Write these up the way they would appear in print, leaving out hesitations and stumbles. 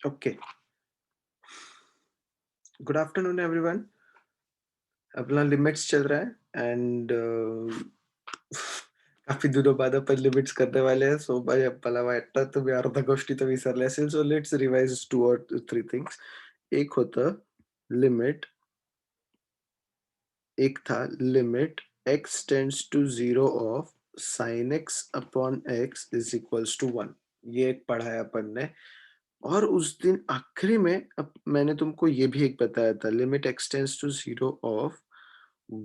Okay, good afternoon everyone. अपना limits चल रहा है एंड काफी दिनों बाद अपन लिमिट्स करने वाले हैं. सो भाई मला वाटतं तुम्ही अर्धा गोष्टी तर विसरले असेल. सो लेट्स रिवाइज 2 और 3 थिंग्स. एक होतं लिमिट, एक था limit x tends to 0 of sin x upon x is equals to 1. ये एक पढ़ा है अपन ने. और उस दिन आखिरी में अब मैंने तुमको ये भी एक बताया था, limit x tends to 0 of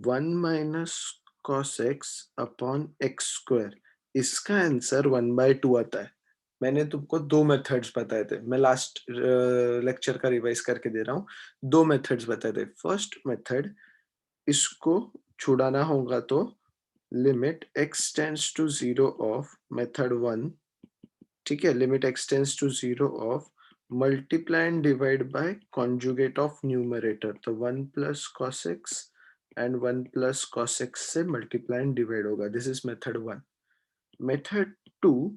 1 minus cos x upon x square. इसका आंसर 1/2 आता है. मैंने तुमको दो मेथड्स बताए थे. मैं लास्ट लेक्चर का रिवाइज करके दे रहा हूँ. दो मेथड्स बताए थे. फर्स्ट मेथड, इसको छुड़ाना होगा तो limit x tends to 0 of method 1. ठीक है, limit x tends to 0 of multiply and divide by conjugate of numerator. तो 1 plus cos x and 1 plus cos x से मल्टीप्लाई एंड डिवाइड होगा. This is method 1. मेथड 2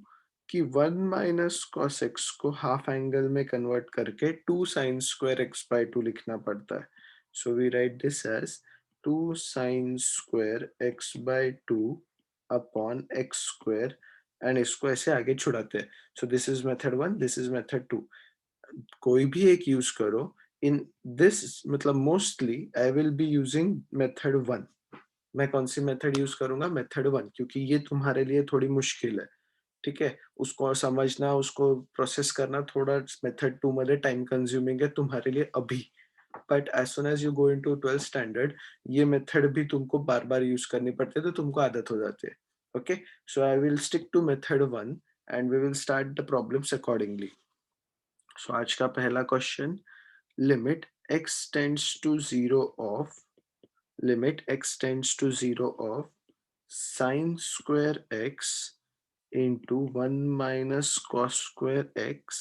कि 1 minus cos x को half angle में convert करके 2 sine square x by 2 लिखना पड़ता है. So we write this as 2 sine square x by 2 upon x square and इसको ऐसे आगे छुड़ाते हैं. So this is method 1, this is method 2. कोई भी एक यूज करो. इन दिस मतलब mostly I will be using method 1. मैं कौन सी मेथड यूज करूंगा? मेथड 1, क्योंकि ये तुम्हारे लिए थोड़ी मुश्किल है. ठीक है, उसको समझना, उसको प्रोसेस करना थोड़ा मेथड 2 मध्ये टाइम कंज्यूमिंग है तुम्हारे लिए अभी. But as soon as you go into 12th standard, ये मेथड भी तुमको बार बार यूज करनी पड़ती है, तो तुमको आदत हो जाती है. Okay, so I will stick to method 1 and we will start the problems accordingly. So आज का पहला question, limit x tends to 0 of limit x tends to 0 of sin square x into 1 minus cos square x,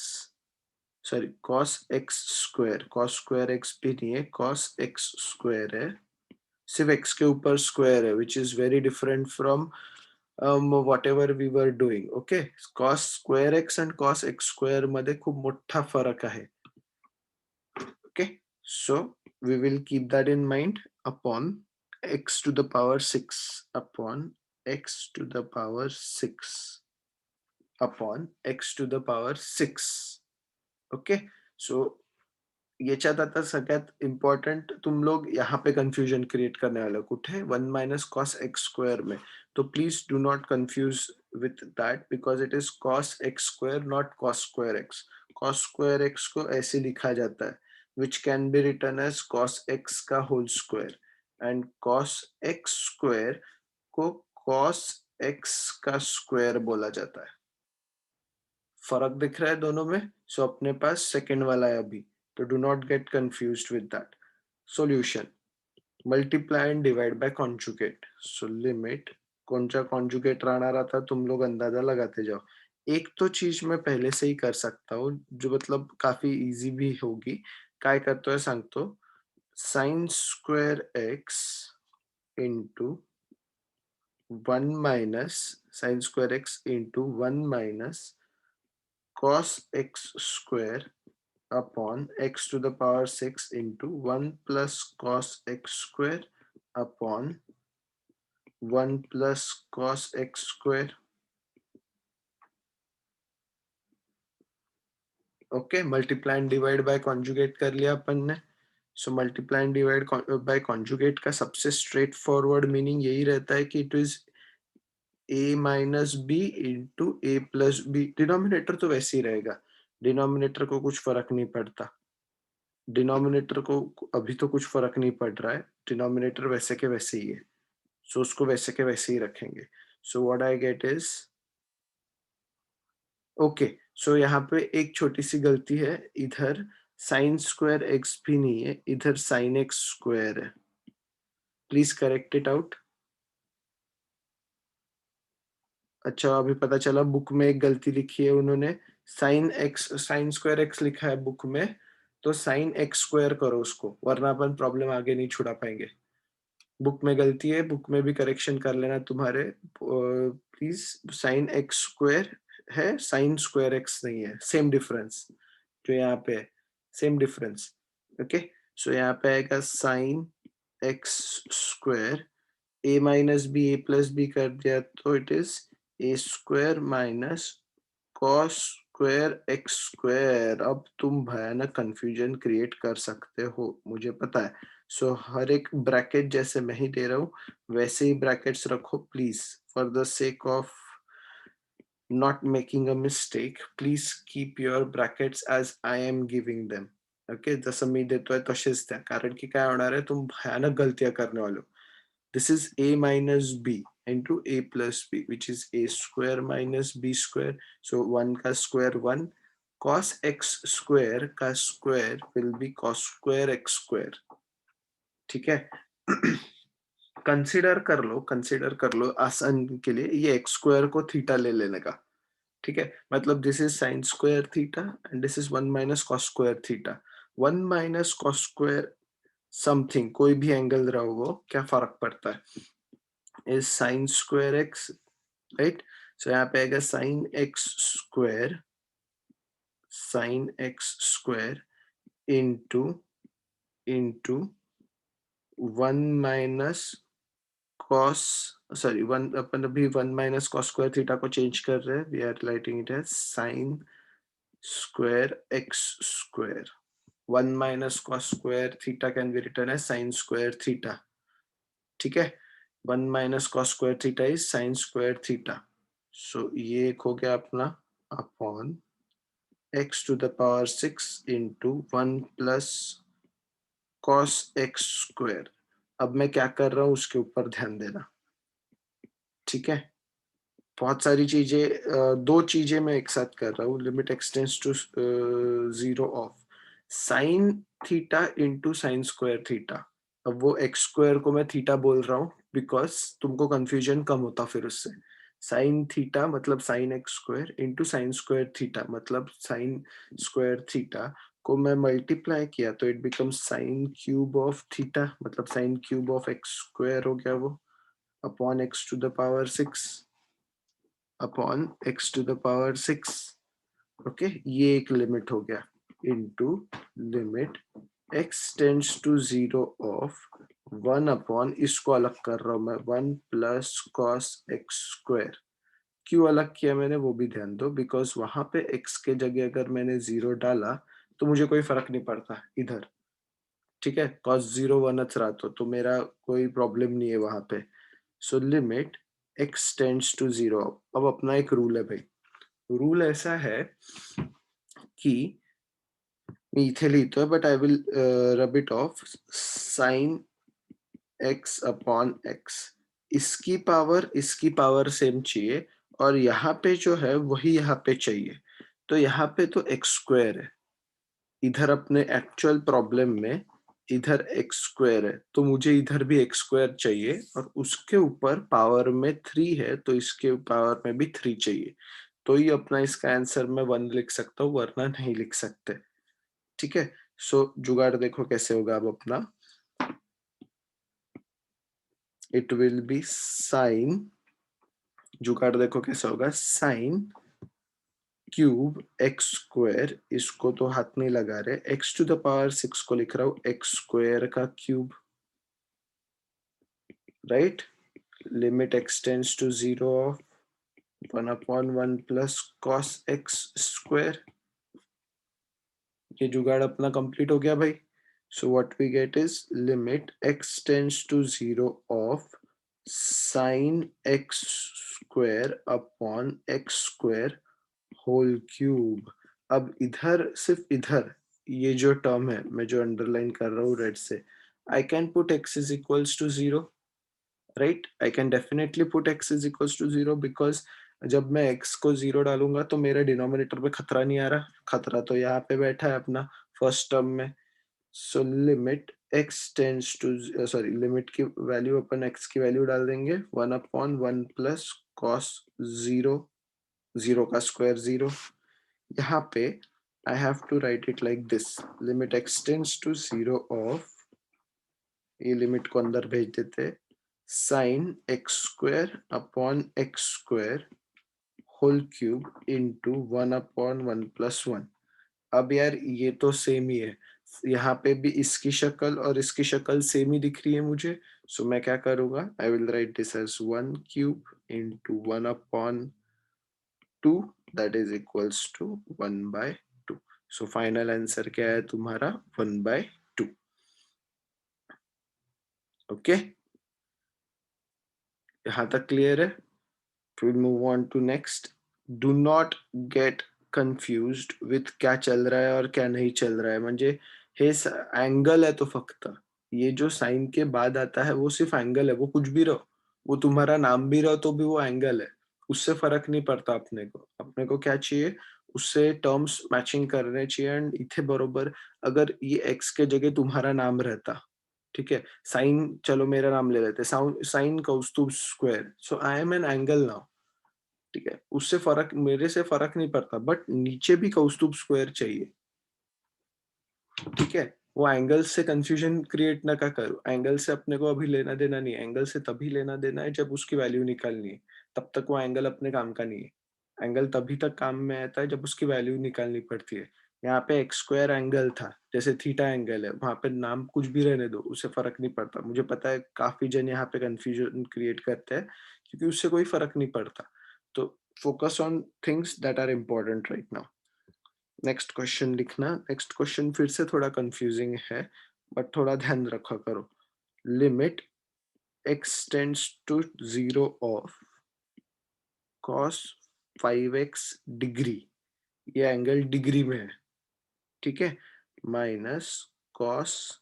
sorry cos x square. cos square x भी नहीं है, cos x square है. सिर्फ x के ऊपर square है, which is very different from whatever we were doing. Okay, cos square x and cos x square मध्ये खूप मोठा फरक आहे. Okay, so we will keep that in mind. Upon x to the power 6 upon x to the power 6 upon x to the power 6. Okay, सो याच्यात आता सगळ्यात important तुम लोग यहाँ पे कंफ्यूजन क्रिएट करने वाले हो. कुठे? 1 माइनस कॉस एक्स स्क्वायर में. तो please do not confuse with that, because it is cos x square, not cos square x. Cos square x को ऐसे लिखा जाता है, which can be written as cos x का whole square. And cos x square को cos x का square बोला जाता है. फर्क दिख रहा है दोनों में? सो अपने पास सेकंड वाला है अभी, तो do not gate confused with that. Solution, multiply and divide by conjugate. So limit कोणचा कॉन्जुगेट राहणार आता तुम लोग अंदाजा लगाते जाओ. एक तो चीज मैं पहले से ही कर सकता हूँ, जो मतलब काफी इजी भी होगी. काय करतोय सांगतो. Sign square x into 1 minus sign square x into 1 minus cos x square upon x to the power 6 into 1 plus cos x square upon 1 plus cos x square. Okay, multiply and divide by conjugate कर लिया अपन ने. So multiply and divide by conjugate का सबसे straightforward meaning यही रहता है कि it is a minus b into a plus b. Denominator तो वैसे ही रहेगा, डिनोमिनेटर को कुछ फर्क नहीं पड़ता. डिनोमिनेटर को अभी तो कुछ फर्क नहीं पड़ रहा है, डिनोमिनेटर वैसे के वैसे ही है. सो उसको वैसे के वैसे ही रखेंगे. So what I get is, okay, so यहाँ पे एक छोटी सी गलती है. इधर साइन स्क्वायर एक्स भी नहीं है, इधर साइन एक्स स्क्वायर है. Please correct it out. अच्छा, अभी पता चला बुक में एक गलती लिखी है उन्होंने. Sine x sign square x लिखा है बुक में, तो साइन एक्स स्क्वायर करो उसको, वरना अपन प्रॉब्लम आगे नहीं छुड़ा पाएंगे. बुक में गलती है, बुक में भी करेक्शन कर लेना तुम्हारे प्लीज. साइन एक्स स्क्वायर है, साइन स्क्वायर एक्स नहीं है, सेम डिफरेंस. जो यहाँ पे है, सेम डिफरेंस। ओके, सो यहाँ पे आएगा साइन एक्स स्क्वायर, ए माइनस बी ए प्लस बी कर दिया तो it is a square minus cos square x square. अब तुम भयानक कंफ्यूजन क्रिएट कर सकते हो, मुझे पता है। सो हर एक ब्रैकेट जैसे मैं ही दे रहा हूँ वैसे ही ब्रैकेट्स रखो please, for the sake of not making a mistake, please keep your brackets as I am giving them. Okay, जसं मी देतोय तसेच द्या, कारण की काय होणार आहे, तुम भयानक गलतियां करने वाले हो. This is a minus b into a plus b, which is a square minus b square. So 1 का square 1, cos x square का square will be cos square x square. ठीक है. कंसिडर कर लो आसान के लिए, ये एक्स स्क्वायर को थीटा ले लेने का. ठीक है, मतलब this is sine square theta and this is 1 minus cos square theta. 1 minus cos square something, कोई भी एंगल रहा हो वो, क्या फर्क पड़ता है, is sine square x, right. So यहाँ पे आएगा sine x square into into 1 minus cos, sorry, one अपन अभी 1 माइनस कॉस स्क्वायर थीटा को चेंज कर रहे हैं, we are writing it as sine square x square. 1 minus cos square theta can be written as sin square theta. ठीक है, 1 minus cos square theta is sin square theta. So ये एक हो गया अपना upon x to the power 6 into 1 plus cos x square. अब मैं क्या कर रहा हूँ उसके ऊपर ध्यान देना. ठीक है, बहुत सारी चीजें, दो चीजें मैं एक साथ कर रहा हूँ. Limit x tends to 0 of sine theta into sine square theta. अब वो एक्स स्क्वायर को मैं थीटा बोल रहा हूँ बिकॉज तुमको कंफ्यूजन कम होता फिर उससे. साइन थीटा मतलब sine x square into sine square theta मतलब साइन स्क्वायर थीटा को मैं मल्टीप्लाई किया तो it becomes sine cube of theta, मतलब sine cube of x square हो गया वो, upon x to the power 6 upon x to the power 6. Okay, ये एक लिमिट हो गया into limit x tends to 0 of 1 upon, इसको अलग कर रहा हूं मैं, 1 प्लस कॉस एक्स स्क्वायर. क्यों अलग किया मैंने वो भी ध्यान दो, बिकॉज वहां पे x के जगह अगर मैंने 0 डाला तो मुझे कोई फर्क नहीं पड़ता इधर. ठीक है, कॉस 0 1च रहा तो मेरा कोई प्रॉब्लम नहीं है वहां पे. So limit x tends to 0. अब अपना एक रूल है भाई. रूल ऐसा है कि मी इथे लिहितोय but I will rub it of, sine x upon x. इसकी पावर सेम चाहिए और यहाँ पे जो है वही यहाँ पे चाहिए. तो यहाँ पे तो एक्स स्क्वायर है, इधर अपने एक्चुअल प्रॉब्लम में इधर एक्स स्क्वायर है, तो मुझे इधर भी एक्स स्क्वायर चाहिए और उसके ऊपर पावर में 3 है तो इसके पावर में भी 3 चाहिए. तो ही अपना इसका आंसर मैं 1 लिख सकता हूँ, वरना नहीं लिख सकते. ठीक है, सो जुगाड़ देखो कैसे होगा अब अपना. इट विल बी साइन, जुगाड़ देखो कैसे होगा, साइन क्यूब एक्स स्क्वायर, इसको तो हाथ नहीं लगा रहे, एक्स टू द पावर 6 को लिख रहा हूँ एक्स स्क्वायर का cube, right. Limit x tends to 0 of 1 upon 1 plus cos x square. ये जुगाड़ अपना कंप्लीट हो गया भाई. So what we get is limit x tends to 0 of sine x square upon x square whole cube. अब इधर, सिर्फ इधर ये जो टर्म है मैं जो अंडरलाइन कर रहा हूँ रेड से, I can put x is equals to 0, right. I can definitely put x is equals to 0 because जब मैं x को 0 डालूंगा तो मेरे डिनोमिनेटर पे खतरा नहीं आ रहा, खतरा तो यहाँ पे बैठा है अपना फर्स्ट टर्म में. So limit x tends to, sorry, limit की वैल्यू अपन x की वैल्यू डाल देंगे 1 अपॉन 1 प्लस कॉस 0, 0 का स्क्वायर 0. यहाँ पे I have to write it like this, limit x tends to 0 of, ये लिमिट को अंदर भेज देते, sine x square upon x square whole cube into 1 upon 1 plus 1. अब यार ये तो सेम ही है, यहाँ पे भी इसकी शक्ल और इसकी शक्ल सेम ही दिख रही है मुझे, सो मैं क्या करूंगा, I will write this as 1 cube into 1/2, that is equals to 1/2। So final answer क्या है तुम्हारा, 1/2। ओके, यहाँ तक क्लियर है? We'll move on to next. Do not get confused with क्या चल रहा है और क्या नहीं चल रहा है, म्हणजे हे एंगल है तो फक्त, ये जो साइन के बाद आता है वो सिर्फ एंगल है, वो कुछ भी रहो, वो तुम्हारा नाम भी रहो तो भी वो एंगल है, उससे फर्क नहीं पड़ता अपने को क्या चाहिए, उससे टर्म्स मैचिंग करने चाहिए। एंड इथे बरोबर अगर ये एक्स के जगह तुम्हारा नाम रहता, ठीक है, साइन चलो मेरा नाम ले लेते, sine Kaustubh square, so I am an angle now, ठीक है, उससे फर्क, मेरे से फर्क नहीं पड़ता, बट नीचे भी कौस्तुभ स्क्वायर चाहिए, ठीक है। वो एंगल से कंफ्यूजन क्रिएट ना का करो, एंगल से अपने को अभी लेना देना नहीं है, एंगल से तभी लेना देना है जब उसकी वैल्यू निकालनी है, तब तक वो एंगल अपने काम का नहीं है। एंगल तभी तक काम में आता है जब उसकी वैल्यू निकालनी पड़ती है। यहाँ पे एक्स स्क्वायर एंगल था, जैसे थीटा एंगल है, वहां पे नाम कुछ भी रहने दो, उससे फर्क नहीं पड़ता। मुझे पता है काफी जन यहाँ पे कंफ्यूजन क्रिएट करते हैं, क्योंकि उससे कोई फर्क नहीं पड़ता। तो focus on things that are important right now. Next question लिखना, नेक्स्ट क्वेश्चन फिर से थोड़ा कंफ्यूजिंग है, बट थोड़ा ध्यान रखा करो। Limit x tends to 0 of cos 5x degree, ये एंगल डिग्री में है, ठीक है, minus cos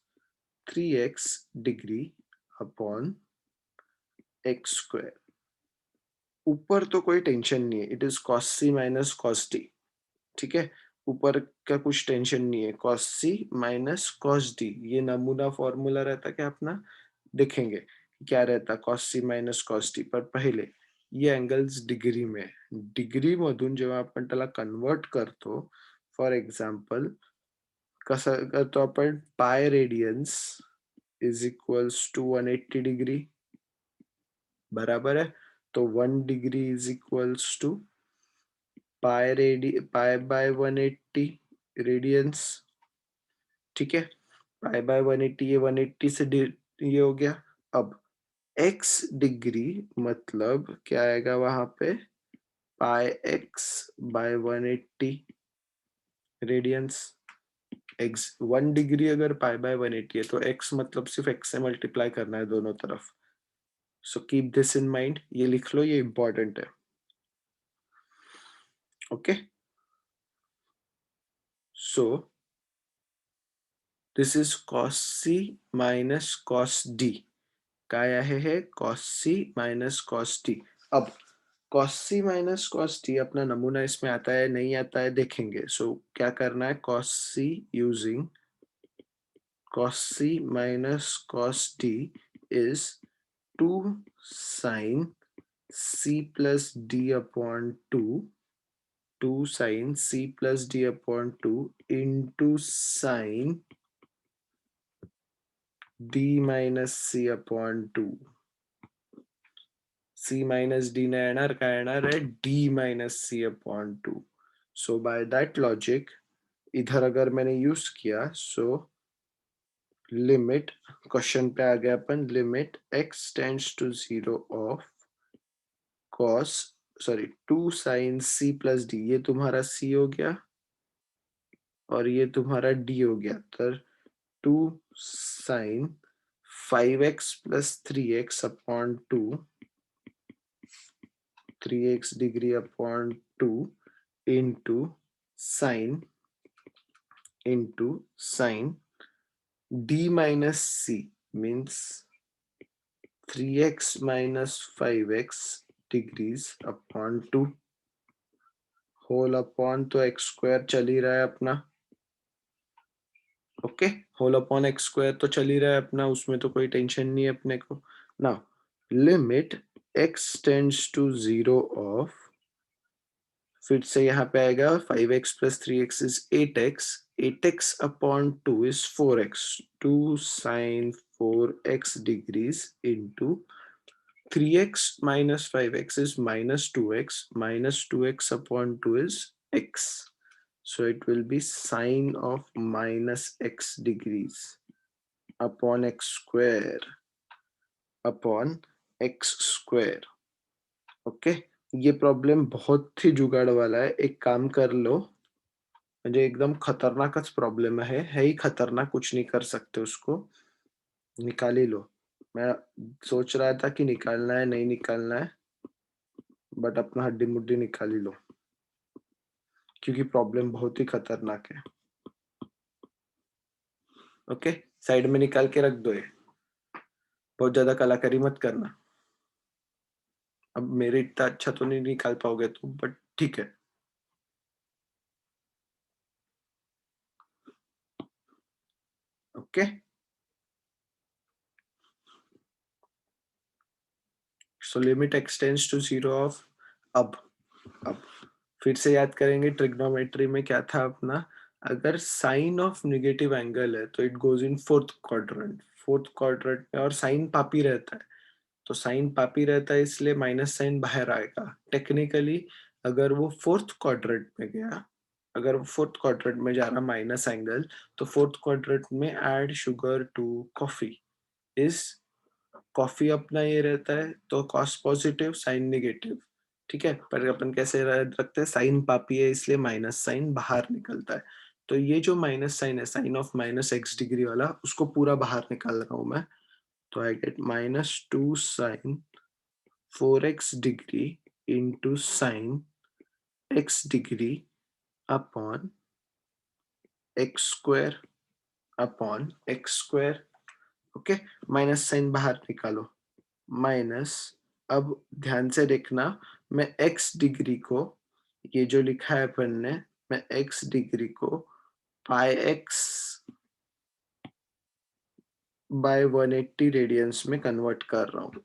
3x degree upon x square. ऊपर तो कोई टेंशन नहीं है, it is cos c minus cos d, ठीक है, ऊपर का कुछ टेंशन नहीं है, cos c minus cos d, ये नमूना फॉर्मूला रहता क्या अपना, देखेंगे क्या रहता cos c minus cos d, पर पहिले ये एंगल्स डिग्री में, डिग्री मधून जेव्हा आपण त्याला कन्वर्ट करतो, फॉर एक्झाम्पल कसं करतो आपण, pi radians is equals to 180 degree, बराबर है, तो 1 degree is equals to pi by 180 radians, ठीक है, पाई बाय 180, ये 180 से ये हो गया। अब x डिग्री मतलब क्या आएगा वहां पे, pi x by 180 radians. x 1 degree अगर पाई बाय 180 है तो x मतलब सिर्फ x से मल्टीप्लाई करना है दोनों तरफ। So keep this in mind, ये लिख लो, ये इंपॉर्टेंट है। Okay, so this is cos c minus cos d, काय आहे हे, cos c minus cos t। अब cos c minus cos t अपना नमूना इसमें आता है नहीं आता है देखेंगे। सो क्या करना है, cos c using cos c minus cos t is 2 sin c plus d upon 2 sin c plus d upon 2 into sin d minus c upon 2। c minus D ना येणार, काय येणार है, d minus c upon 2। So by that logic इधर अगर मैंने use किया, so limit, question पे आ गया अपन, limit x tends to 0 of cos, sorry 2 sin c plus d, ये तुम्हारा c हो गया और ये तुम्हारा d हो गया, तो 2 sin 5x plus 3x upon 2, 3x degree upon 2 into sin d minus c means 3x minus 5x degrees upon 2 whole upon, तो एक्स स्क्वायर चल ही रहा है अपना, okay, whole upon x square तो चल ही रहा है अपना, उसमें तो कोई टेंशन नहीं है अपने को। Now limit x tends to 0 of, फिर से यहाँ पे आएगा 5x plus 3x is 8x, 8x अपॉन 2 is 4x, 2 sine 4x degrees into 3x minus 5x is minus 2x, minus 2x upon 2 is x. So it will be sine of minus x degrees upon x square upon x square. Okay, ये problem बहुत ही जुगाड़ वाला है। एक काम कर लो, म्हणजे एकदम खतरनाकच प्रॉब्लम है ही खतरनाक, कुछ नहीं कर सकते उसको, निकाल ही लो। मैं सोच रहा था कि निकालना है नहीं निकालना है, बट अपना हड्डी मुड्डी निकाल ही लो, क्योंकि प्रॉब्लम बहुत ही खतरनाक है। ओके, साइड में निकाल के रख दो ये, बहुत ज्यादा कलाकारी मत करना। अब मेरे इतना अच्छा तो नहीं निकाल पाओगे तुम, बट ठीक है। Okay, so limit x tends to zero of, अब फिर से याद करेंगे ट्रिग्नोमेट्री में क्या था अपना। अगर साइन ऑफ नेगेटिव एंगल है तो it goes in fourth quadrant, fourth quadrant में, और साइन पापी रहता है, तो साइन पापी रहता है इसलिए माइनस साइन बाहर आएगा टेक्निकली। अगर वो फोर्थ क्वाड्रेंट में गया, अगर वो फोर्थ क्वाड्रेंट में जा रहा माइनस एंगल, तो फोर्थ क्वाड्रेंट में add sugar to coffee is, coffee अपना ये रहता है तो कॉस पॉजिटिव साइन नेगेटिव। ठीक है, पर अपन कैसे रखते हैं, साइन पापी है इसलिए माइनस साइन बाहर निकलता है। तो ये जो माइनस साइन है, sine of minus x degree वाला, उसको पूरा बाहर निकाल रहा हूं मैं। तो I get minus two sine 4x degree into sine x degree upon x square upon x square. Okay, minus sine बाहर निकालो, माइनस, अब ध्यान से देखना, मैं x डिग्री को, ये जो लिखा है अपन ने, मैं x डिग्री को पाई x बाय 180 रेडियंस में कन्वर्ट कर रहा हूँ।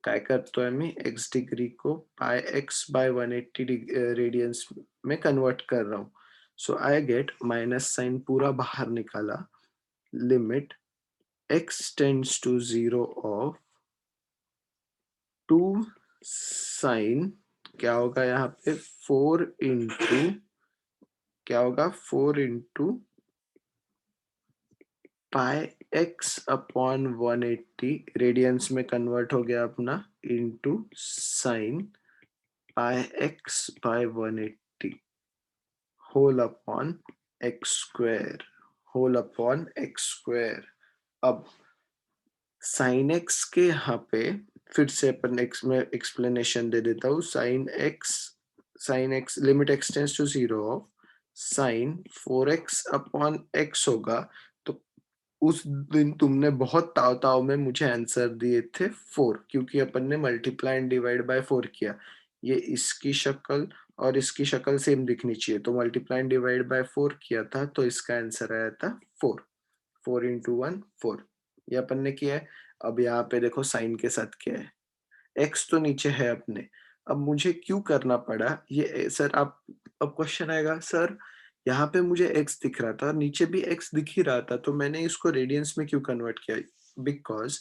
काय करतो है मी x डिग्री को पाई x बाय 180 रेडियंस में कन्वर्ट कर रहा हूँ। So I get minus sine पूरा बाहर निकाला, limit x tends to zero of two sine, क्या होगा यहाँ पे, 4 इंटू, क्या होगा, 4 into pi x upon 180 radians में कन्वर्ट हो गया अपना, into sine pi x by 180 whole upon x square, whole upon x square. अब साइन एक्स के यहाँ पे फिर से अपन एक्स में एक्सप्लेनेशन दे देता हूँ। Sine x limit x tends to zero of sine 4x upon x होगा। तो उस दिन तुमने बहुत ताव ताव में मुझे आंसर दिए थे 4, क्योंकि अपन ने मल्टीप्लाई एंड डिवाइड बाय 4 किया। ये इसकी शक्ल और इसकी शक्ल सेम दिखनी चाहिए, तो मल्टीप्लाई एंड डिवाइड बाय 4 किया था, तो इसका आंसर आया था 4। 4 इंटू 1 4, ये अपन ने किया है। अब यहाँ पे देखो साइन के साथ क्या है, एक्स तो नीचे है अपने। अब मुझे क्यों करना पड़ा ये सर, आप, अब क्वेश्चन आएगा सर, यहाँ पे मुझे एक्स दिख रहा था, नीचे भी एक्स दिख ही रहा था, तो मैंने इसको रेडियंस में क्यों कन्वर्ट किया? Because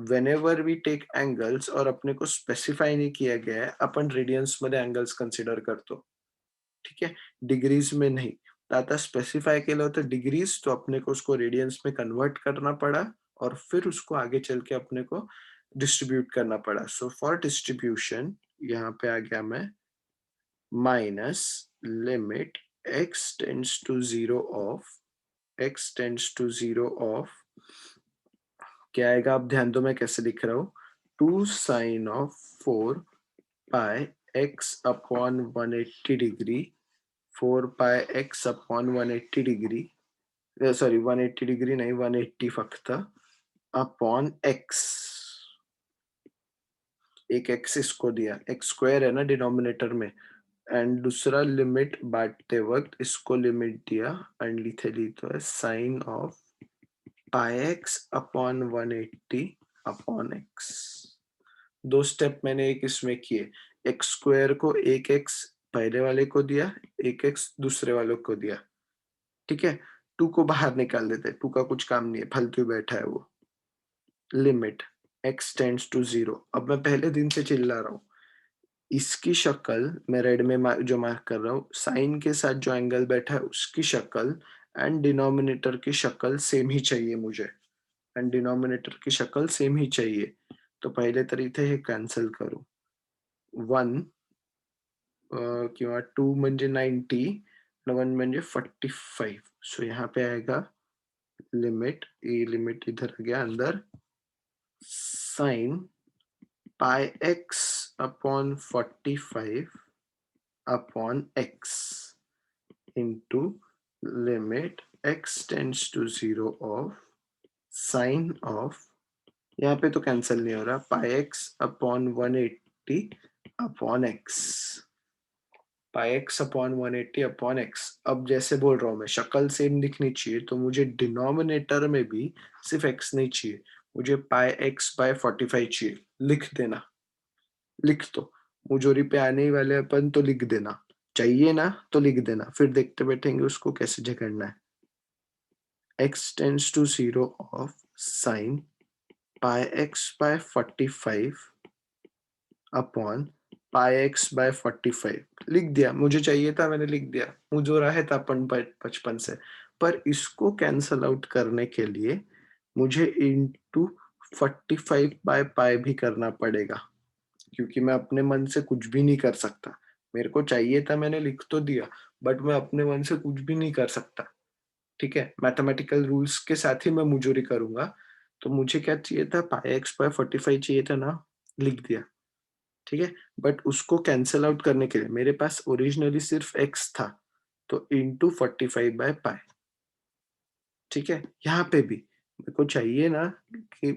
whenever we take angles और अपने को स्पेसिफाई नहीं किया गया है, अपन रेडियंस मध्ये एंगल्स कन्सिडर करतो, ठीक है, डिग्रीज में नहीं। तर आता स्पेसिफाई केलं होतं डिग्रीज, तो अपने को उसको रेडियंस में कन्वर्ट करना पड़ा, और फिर उसको आगे चल के अपने को डिस्ट्रीब्यूट करना पड़ा। सो फॉर डिस्ट्रीब्यूशन यहाँ पे आ गया मैं minus limit x tends to zero of, x tends to zero of, क्या आएगा, अब ध्यान दो मैं कैसे लिख रहा हूँ, two sine of 4 pi x upon 180 degree, 4 pi x upon 180 degree, sorry 180 degree नहीं, 180 फक्त, अपॉन x, एक x इसको दिया, x स्क्वायर है ना डिनोमिनेटर में, एंड दूसरा लिमिट बांटते वक्त इसको लिमिट दिया, एंड इथे लिहितोय sine of pi x upon 180 upon x. दो स्टेप मैंने एक इसमें किए, एक्स स्क्वायर को एक एक्स पहले वाले को दिया, एक एक्स दूसरे वाले को दिया, ठीक है। टू को बाहर निकाल देते, टू का कुछ काम नहीं है, फालतू ही बैठा है वो। Limit x tends to zero, अब मैं पहले दिन से चिल्ला रहा हूँ, इसकी शक्ल मैं रेड में जो मार्क कर रहा हूँ, साइन के साथ जो एंगल बैठा है उसकी शक्ल एंड डिनोमिनेटर की शक्ल सेम ही चाहिए मुझे, एंड डिनोमिनेटर की शक्ल सेम ही चाहिए। तो पहिले तर इथे हे कॅन्सल करू. 1 किंवा 2 म्हणजे 90 और 1 म्हणजे 45. सो यहाँ पे आएगा लिमिट, ये लिमिट इधर आ गया अंदर, sine pi x upon 45 upon x into limit x tends to 0 of sine of, यहाँ पे तो कैंसिल नहीं हो रहा, pi x upon 180 upon x, pi x upon 180 upon x. अब जैसे बोल रहा हूँ मैं, शक्ल सेम दिखनी चाहिए, तो मुझे डिनोमिनेटर में भी सिर्फ एक्स नहीं चाहिए, मुझे पाई एक्स बाय 45 चाहिए। लिख देना, लिख दो, मुजोरी पे आने ही वाले अपन, तो लिख देना, चाहिए ना तो लिख देना, फिर देखते बैठेंगे उसको कैसे झगड़ना है। x tends to 0 of sin pi x by 45 upon pi x by 45 लिख दिया, मुझे चाहिए था मैंने लिख दिया, मुझे है था अपन बचपन से। पर इसको कैंसल आउट करने के लिए मुझे इंटू 45 बाय पाई भी करना पड़ेगा, क्योंकि मैं अपने मन से कुछ भी नहीं कर सकता। मेरे को चाहिए था, मैंने लिख तो दिया, बट मैं अपने मन से कुछ भी नहीं कर सकता। ठीक है? मैथमेटिकल रूल्स के साथ ही मैं मुजोरी करूँगा। तो मुझे क्या चाहिए था, पाई एक्स बाय 45 चाहिए था ना, लिख दिया। ठीक है? बट उसको कैंसल आउट करने के लिए मेरे पास ओरिजिनली सिर्फ एक्स था, तो इंटू 45 बाय पाई। ठीक है? यहाँ पे भी मेरे को चाहिए ना कि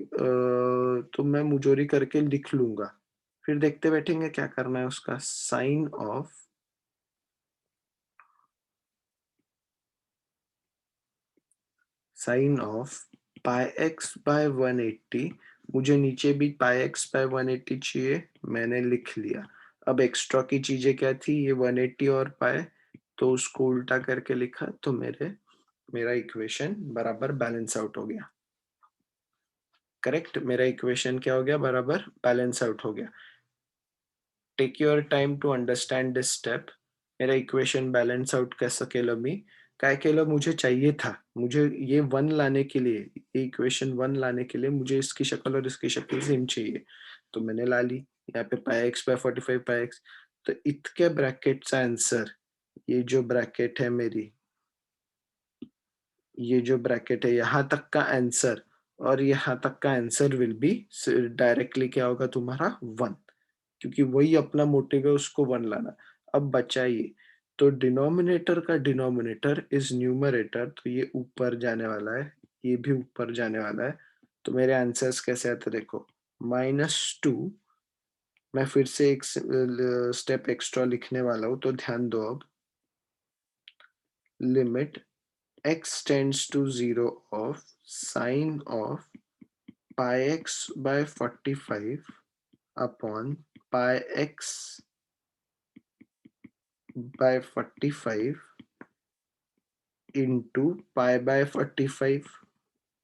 तो मैं मुजोरी करके लिख लूँगा। फिर देखते बैठेंगे क्या करना है उसका, sine of pi x by 180, मुझे नीचे भी पाई एक्स बाय 180 चाहिए, मैंने लिख लिया। अब एक्स्ट्रा की चीजें क्या थी, ये 180 और पाई, तो उसको उल्टा करके लिखा, तो मेरा इक्वेशन बराबर बैलेंस आउट हो गया। करेक्ट, मेरा इक्वेशन क्या हो गया, बराबर बैलेंस आउट हो गया। Take your time to understand this step. मेरा इक्वेशन बैलेंस आउट कसं केलं मी? काय केलं, मुझे चाहिए था, मुझे ये 1 लाने के लिए, ये इक्वेशन 1 लाने के लिए मुझे इसकी शक्ल और इसकी शक्ल सेम चाहिए। तो मैंने ला ली, यहाँ पे पाई एक्स बाय 45 पाई एक्स। तो इतक्या ब्रॅकेटचा आन्सर, ये जो ब्रैकेट है मेरी, ये जो ब्रैकेट है यहाँ तक का आंसर और यहाँ तक का आंसर विल बी डायरेक्टली क्या होगा तुम्हारा, 1, क्योंकि वही अपना मोटिव है, उसको 1 लाना। अब बचा ये, तो डिनोमिनेटर का डिनोमिनेटर इज न्यूमरेटर, तो ये ऊपर जाने वाला है, ये भी ऊपर जाने वाला है। तो मेरे आंसर्स कैसे आते देखो, -2, मैं फिर से एक स्टेप एक्स्ट्रा लिखने वाला हूँ, तो ध्यान दो अब। Limit x tends to 0 of sine of pi x by 45 upon pi x by 45 into pi by 45।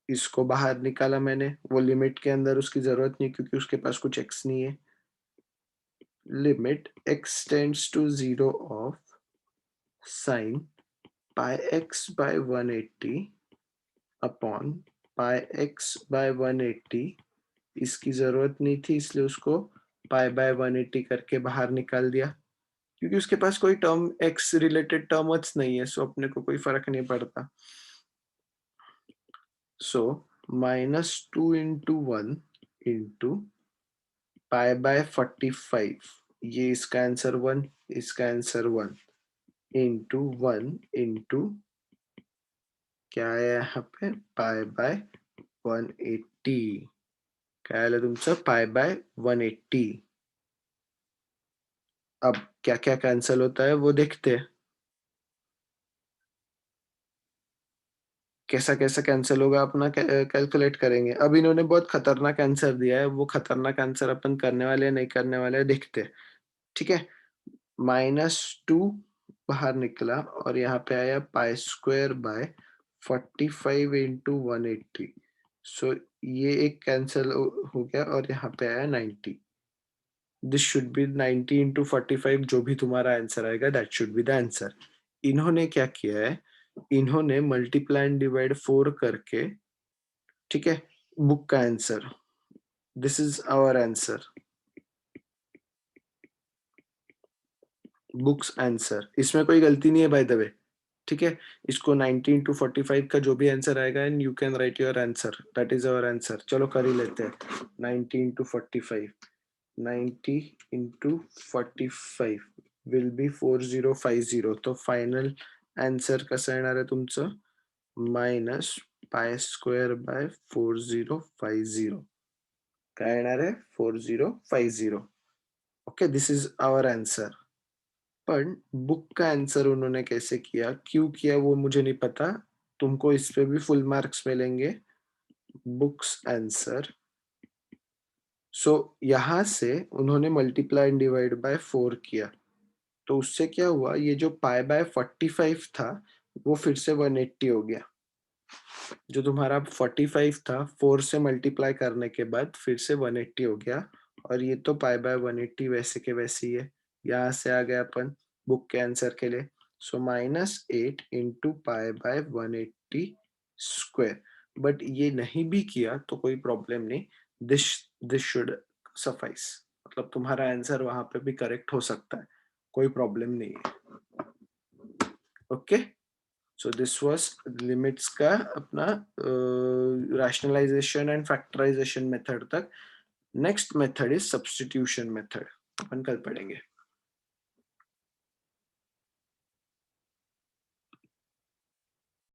इसको बाहर निकाला मैंने, वो लिमिट के अंदर उसकी जरूरत नहीं क्योंकि उसके पास कुछ x नहीं है। Limit x tends to 0 of sine pi x by 180 upon pi x by 180, इसकी जरूरत नहीं थी इसलिए उसको पाई बाय 180 करके बाहर निकाल दिया, क्योंकि उसके पास कोई टर्म एक्स रिलेटेड टर्म्स नहीं है, सो अपने को कोई फर्क नहीं पड़ता। सो -2 इंटू 1 इंटू पाई बाय 45, ये इसका आंसर 1, इसका आंसर 1 इंटू 1 इंटू क्या है यहाँ पे, पाई बाय 180, काय आलं तुमचं, पाई बाय 180। अब क्या-क्या कैंसल होता है वो देखते हैं। कैसा-कैसा कैंसल होगा अपना कैलकुलेट करेंगे। अब इन्होंने बहुत खतरनाक आंसर दिया है, वो खतरनाक आंसर अपन करने वाले हैं, नहीं करने वाले हैं, देखते हैं। ठीक है? -2 बाहर निकला और यहाँ पे आया पाई स्क्वायर बाय 45 इंटू 180। सो ये एक कैंसल हो गया और यहाँ पे आया 90। दिस शुड बी 90 इंटू 45, जो भी तुम्हारा आंसर आएगा that should be the answer. इन्होंने क्या किया है, इन्होंने मल्टीप्लाई एंड डिवाइड 4 करके, ठीक है, बुक का answer, this is our answer, book's answer, इसमें कोई गलती नहीं है बाय द वे, ठीक है। इसको 90 इंटू 45 का जो भी आंसर आएगा and you can write your answer, that is our answer. चलो कर ही लेते हैं। 90 इंटू 45, 90 इंटू 45 विल बी 4050, तो फायनल आन्सर कसं येणार आहे तुमचं, मायनस पाय स्क्वेअर बाय 4050, काय येणार आहे 4050। Okay, this is our answer. पर बुक का आंसर उन्होंने कैसे किया, क्यों किया वो मुझे नहीं पता, तुमको इस पे भी फुल मार्क्स मिलेंगे। बुक्स आंसर, सो यहां से उन्होंने मल्टीप्लाई एंड डिवाइड बाय 4 किया, तो उससे क्या हुआ, ये जो पाई बाय 45 था वो फिर से 180 हो गया। जो तुम्हारा 45 था 4 से मल्टीप्लाई करने के बाद फिर से 180 हो गया, और ये तो पाई बाय 180 वैसे के वैसे ही है। यहाँ से आ गया अपन बुक के आंसर के लिए, सो -8 into pi by 180 square. But ये नहीं भी किया तो कोई प्रॉब्लम नहीं, दिस दिस शुड सफाइस, मतलब तुम्हारा आंसर वहां पे भी करेक्ट हो सकता है, कोई प्रॉब्लम नहीं है। Okay, so this was limits का अपना रैशनलाइजेशन एंड फैक्टराइजेशन मेथड तक। Next method is substitution method, अपन कल पढ़ेंगे।